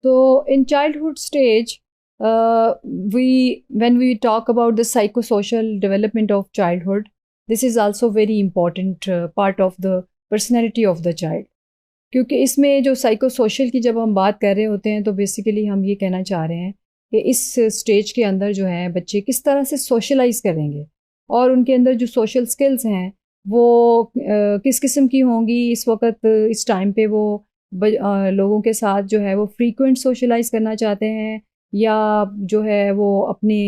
So in childhood stage, when we talk about the psychosocial development of childhood, this is also very important part of the personality of the child. क्योंकि इसमें जो psycho social की जब हम बात कर रहे होते हैं तो बेसिकली हम ये कहना चाह रहे हैं कि इस स्टेज के अंदर जो है बच्चे किस तरह से सोशलाइज करेंगे और उनके अंदर जो सोशल स्किल्स हैं वो किस किस्म की होंगी। इस वक्त इस टाइम पे वो लोगों के साथ जो है वो फ्रीक्वेंट सोशलाइज करना चाहते हैं या जो है वो अपने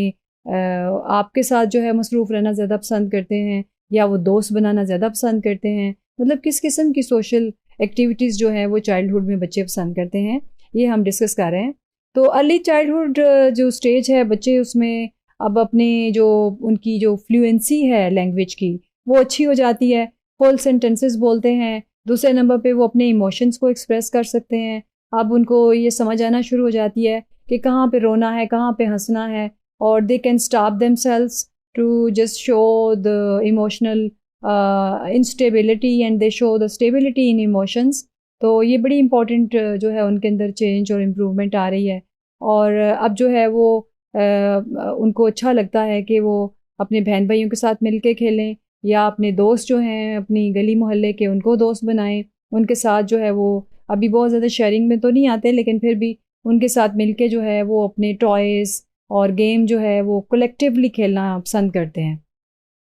आपके साथ जो है मसरूफ़ रहना ज़्यादा पसंद करते हैं या वो दोस्त बनाना ज़्यादा पसंद करते हैं। मतलब किस किस्म की सोशल एक्टिविटीज़ जो है वो चाइल्डहुड में बच्चे पसंद करते हैं, ये हम डिस्कस कर रहे हैं। तो अर्ली चाइल्डहुड जो स्टेज है बच्चे उसमें अब अपने जो उनकी जो फ्लुएंसी है लैंग्वेज की वो अच्छी हो जाती है, होल सेंटेंसेस बोलते हैं। दूसरे नंबर पे वो अपने इमोशंस को एक्सप्रेस कर सकते हैं। अब उनको ये समझ आना शुरू हो जाती है कि कहाँ पे रोना है, कहाँ पे हंसना है, और they can stop themselves to just show the emotional instability and they show the stability in emotions। तो ये बड़ी इम्पॉर्टेंट जो है उनके अंदर चेंज और इम्प्रूवमेंट आ रही है। और अब जो है वो उनको अच्छा लगता है कि वो अपने बहन भाइयों के साथ मिल के खेलें या अपने दोस्त जो हैं अपनी गली मोहल्ले के उनको दोस्त बनाएं। उनके साथ जो है वो अभी बहुत ज़्यादा शेयरिंग में तो नहीं आते लेकिन फिर भी उनके साथ मिल के जो है वो अपने टॉयज़ और गेम जो है वो कलेक्टिवली खेलना पसंद करते हैं।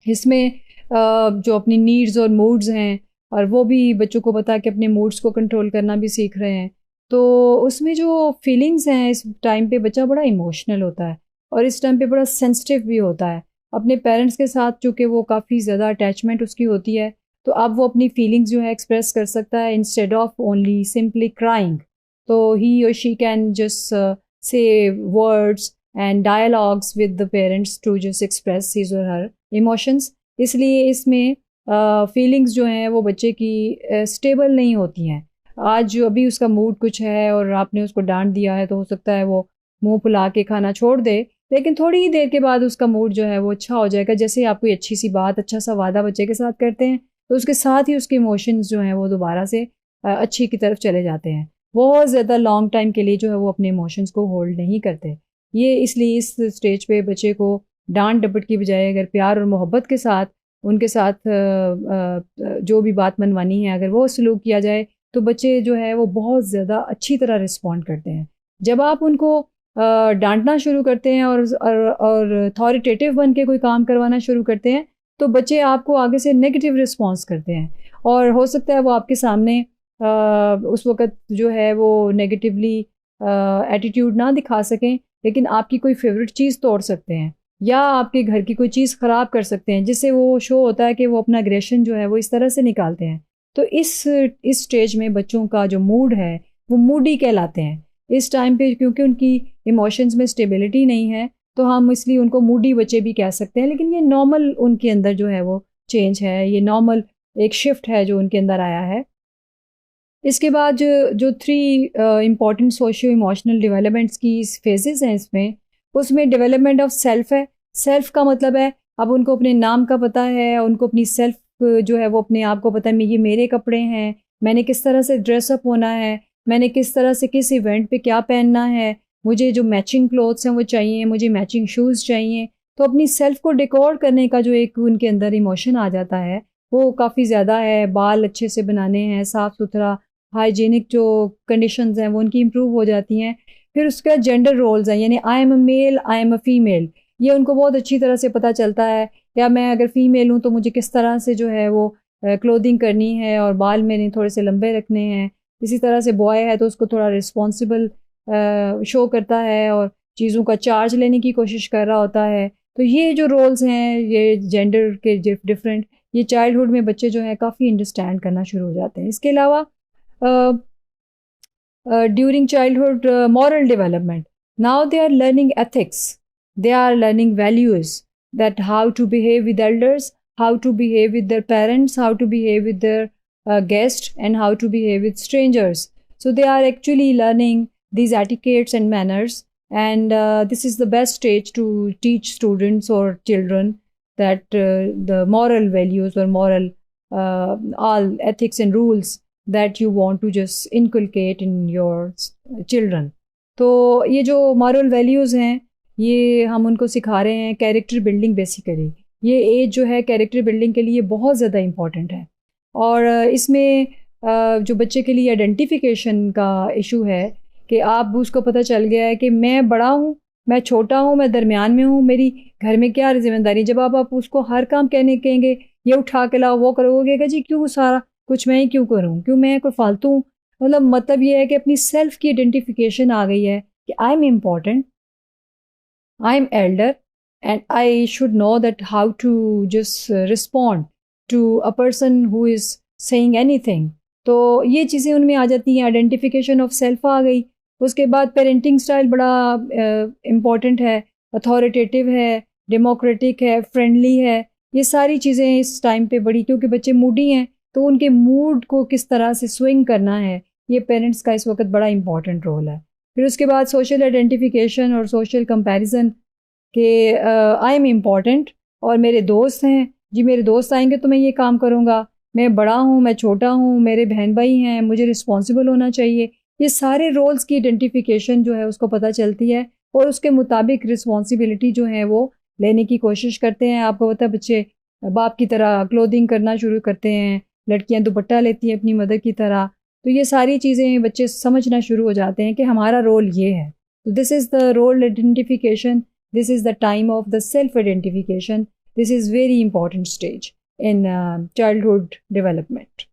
इसमें जो अपनी नीड्स और मूड्स हैं और वो भी बच्चों को पता है कि अपने मूड्स को कंट्रोल करना भी सीख रहे हैं। तो उसमें जो फीलिंग्स हैं इस टाइम पे बच्चा बड़ा इमोशनल होता है और इस टाइम पे बड़ा सेंसिटिव भी होता है। अपने पेरेंट्स के साथ चूँकि वो काफ़ी ज़्यादा अटैचमेंट उसकी होती है तो अब वो अपनी फीलिंग्स जो है एक्सप्रेस कर सकता है instead of only simply crying. तो ही और she can just say words and dialogues with the parents to just express his और हर इमोशंस। इसलिए इसमें फीलिंग्स जो हैं वो बच्चे की स्टेबल नहीं होती हैं। आज जो अभी उसका मूड कुछ है और आपने उसको डांट दिया है तो हो सकता है वो मुंह फुला के खाना छोड़ दे, लेकिन थोड़ी ही देर के बाद उसका मूड जो है वो अच्छा हो जाएगा। जैसे आप कोई अच्छी सी बात, अच्छा सा वादा बच्चे के साथ करते हैं तो उसके साथ ही उसके इमोशंस जो हैं वो दोबारा से अच्छी की तरफ चले जाते हैं। बहुत ज़्यादा लॉन्ग टाइम के लिए जो है वो अपने इमोशंस को होल्ड नहीं करते। ये इसलिए इस स्टेज पे बच्चे को डांट डपट की बजाय अगर प्यार और मोहब्बत के साथ उनके साथ जो भी बात मनवानी है अगर वो सलूक किया जाए तो बच्चे जो है वो बहुत ज़्यादा अच्छी तरह रिस्पॉन्ड करते हैं। जब आप उनको डांटना शुरू करते हैं और अथॉरिटेटिव बन के कोई काम करवाना शुरू करते हैं तो बच्चे आपको आगे से नेगेटिव रिस्पॉन्स करते हैं और हो सकता है वो आपके सामने उस वक़्त जो है वो नेगेटिवली एटीट्यूड ना दिखा सकें लेकिन आपकी कोई फेवरेट चीज़ तोड़ सकते हैं या आपके घर की कोई चीज़ ख़राब कर सकते हैं, जिससे वो शो होता है कि वो अपना एग्रेशन जो है वो इस तरह से निकालते हैं। तो इस स्टेज में बच्चों का जो मूड है वो मूडी कहलाते हैं। इस टाइम पे क्योंकि उनकी इमोशंस में स्टेबिलिटी नहीं है तो हम इसलिए उनको मूडी बच्चे भी कह सकते हैं, लेकिन ये नॉर्मल उनके अंदर जो है वो चेंज है, ये नॉर्मल एक शिफ्ट है जो उनके अंदर आया है। इसके बाद जो three important socio emotional developments की फेजेस हैं इसमें, उसमें डेवलपमेंट ऑफ सेल्फ है। सेल्फ का मतलब है अब उनको अपने नाम का पता है, उनको अपनी सेल्फ जो है वो अपने आप को पता है ये मेरे कपड़े हैं, मैंने किस तरह से ड्रेसअप होना है, मैंने किस तरह से किस इवेंट पे क्या पहनना है, मुझे जो मैचिंग क्लोथ्स हैं वो चाहिए, मुझे मैचिंग शूज़ चाहिए। तो अपनी सेल्फ को डेकोर करने का जो एक उनके अंदर इमोशन आ जाता है वो काफ़ी ज़्यादा है। बाल अच्छे से बनाने हैं, साफ़ सुथरा हाइजीनिक जो कंडीशंस हैं वो उनकी इम्प्रूव हो जाती हैं। फिर उसका जेंडर रोल्स हैं, यानी I am a male, I am a female, ये उनको बहुत अच्छी तरह से पता चलता है। या मैं अगर फ़ीमेल हूँ तो मुझे किस तरह से जो है वो क्लोथिंग करनी है और बाल मैंने थोड़े से लंबे रखने हैं। इसी तरह से बॉय है तो उसको थोड़ा रिस्पॉन्सिबल शो करता है और चीज़ों का चार्ज लेने की कोशिश कर रहा होता है। तो ये जो रोल्स हैं ये जेंडर के डिफरेंट, ये चाइल्डहुड में बच्चे जो है काफ़ी अंडरस्टैंड करना शुरू हो जाते हैं। इसके अलावा during childhood moral development, now they are learning ethics, they are learning values, that how to behave with elders, how to behave with their parents, how to behave with their guests, and how to behave with strangers. So they are actually learning these etiquettes and manners, and this is the best stage to teach students or children that the moral values or moral all ethics and rules that you want to just inculcate in your children. तो ये जो moral values हैं ये हम उनको सिखा रहे हैं, कैरेक्टर बिल्डिंग बेसिकली। ये एज जो है कैरेक्टर बिल्डिंग के लिए बहुत ज़्यादा इम्पॉर्टेंट है। और इसमें जो बच्चे के लिए आइडेंटिफिकेशन का इशू है कि आप उसको पता चल गया है कि मैं बड़ा हूँ, मैं छोटा हूँ, मैं दरमियान में हूँ, मेरी घर में क्या जिम्मेदारी। जब आप उसको हर काम कहेंगे ये उठा के लाओ वो करोगे जी क्यों सारा कुछ मैं ही क्यों करूँ, क्यों मैं कोई फालतू हूँ। मतलब ये है कि अपनी सेल्फ की आइडेंटिफिकेशन आ गई है कि I am important, I am elder, and I should know that how to just respond to a person who is saying anything. तो ये चीज़ें उनमें आ जाती हैं, आइडेंटिफिकेशन ऑफ सेल्फ आ गई। उसके बाद पेरेंटिंग स्टाइल बड़ा इम्पॉर्टेंट है, अथॉरिटेटिव है, डेमोक्रेटिक है, फ्रेंडली है। ये सारी चीज़ें इस टाइम पे बड़ी, क्योंकि बच्चे मूडी हैं तो उनके मूड को किस तरह से स्विंग करना है, ये पेरेंट्स का इस वक्त बड़ा इम्पॉर्टेंट रोल है। फिर उसके बाद सोशल आइडेंटिफिकेशन और सोशल कंपैरिजन कि आई एम इम्पॉर्टेंट और मेरे दोस्त हैं जी, मेरे दोस्त आएंगे तो मैं ये काम करूँगा, मैं बड़ा हूँ, मैं छोटा हूँ, मेरे बहन भाई हैं, मुझे रिस्पॉन्सिबल होना चाहिए। ये सारे रोल्स की आइडेंटिफिकेशन जो है उसको पता चलती है और उसके मुताबिक रिस्पॉन्सिबिलिटी जो है वो लेने की कोशिश करते हैं। आपको पता है बच्चे बाप की तरह क्लोथिंग करना शुरू करते हैं, लड़कियां दुपट्टा लेती हैं अपनी मदर की तरह। तो ये सारी चीज़ें बच्चे समझना शुरू हो जाते हैं कि हमारा रोल ये है। तो this is the role identification, this is the time of the self identification. This is very important stage in childhood development.